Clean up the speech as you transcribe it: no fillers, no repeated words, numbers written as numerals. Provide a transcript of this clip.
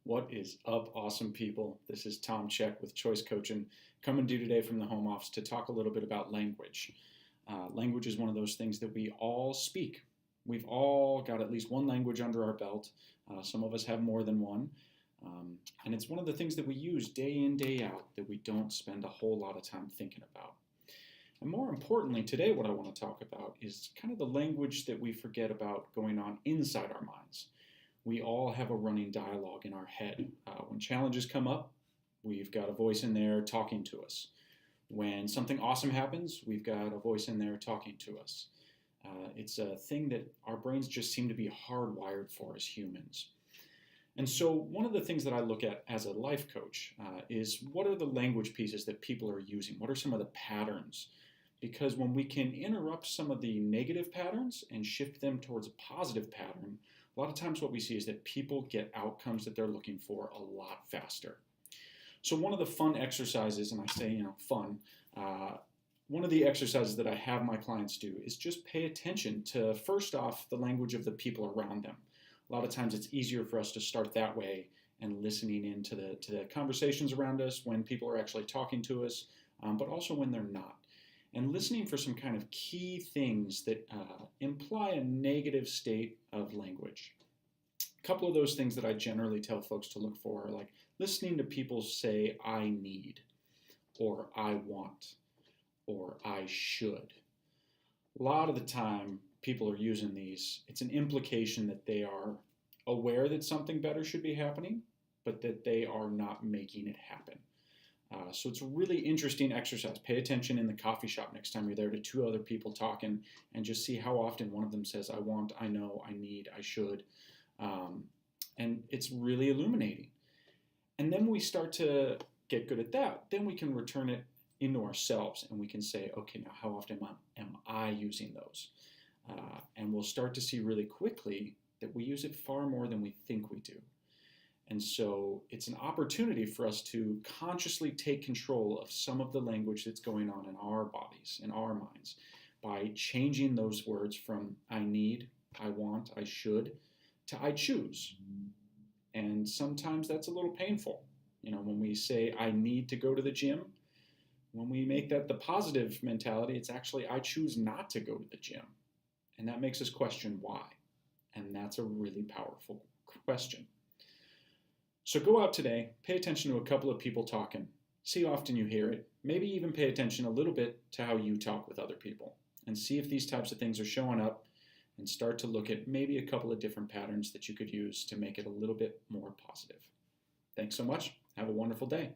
What is up, awesome people? This is Tom Check with Choice Coaching, coming to you today from the home office to talk a little bit about language. Language is one of those things that we all speak. We've all got at least one language under our belt. Some of us have more than one. And it's one of the things that we use day in, day out that we don't spend a whole lot of time thinking about. And more importantly, today what I want to talk about is kind of the language that we forget about going on inside our minds. We all have a running dialogue in our head. When challenges come up, we've got a voice in there talking to us. When something awesome happens, we've got a voice in there talking to us. It's a thing that our brains just seem to be hardwired for as humans. And so one of the things that I look at as a life coach is what are the language pieces that people are using? What are some of the patterns? Because when we can interrupt some of the negative patterns and shift them towards a positive pattern, a lot of times what we see is that people get outcomes that they're looking for a lot faster. So one of the fun exercises, and I say, fun, one of the exercises that I have my clients do is just pay attention to, first off, the language of the people around them. A lot of times it's easier for us to start that way and listening into the conversations around us when people are actually talking to us, but also when they're not. And listening for some kind of key things that imply a negative state of language. A couple of those things that I generally tell folks to look for are like listening to people say, I need, or I want, or I should. A lot of the time, people are using these. It's an implication that they are aware that something better should be happening, but that they are not making it happen. So it's a really interesting exercise. Pay attention in the coffee shop next time you're there to two other people talking and just see how often one of them says, I want, I know, I need, I should. And it's really illuminating. And then we start to get good at that. Then we can return it into ourselves and we can say, okay, now how often am I using those? And we'll start to see really quickly that we use it far more than we think we do. And so it's an opportunity for us to consciously take control of some of the language that's going on in our bodies, in our minds, by changing those words from I need, I want, I should, to I choose. And sometimes that's a little painful. When we say I need to go to the gym, when we make that the positive mentality, it's actually I choose not to go to the gym. And that makes us question why. And that's a really powerful question. So go out today, pay attention to a couple of people talking, see how often you hear it, maybe even pay attention a little bit to how you talk with other people, and see if these types of things are showing up, and start to look at maybe a couple of different patterns that you could use to make it a little bit more positive. Thanks so much. Have a wonderful day.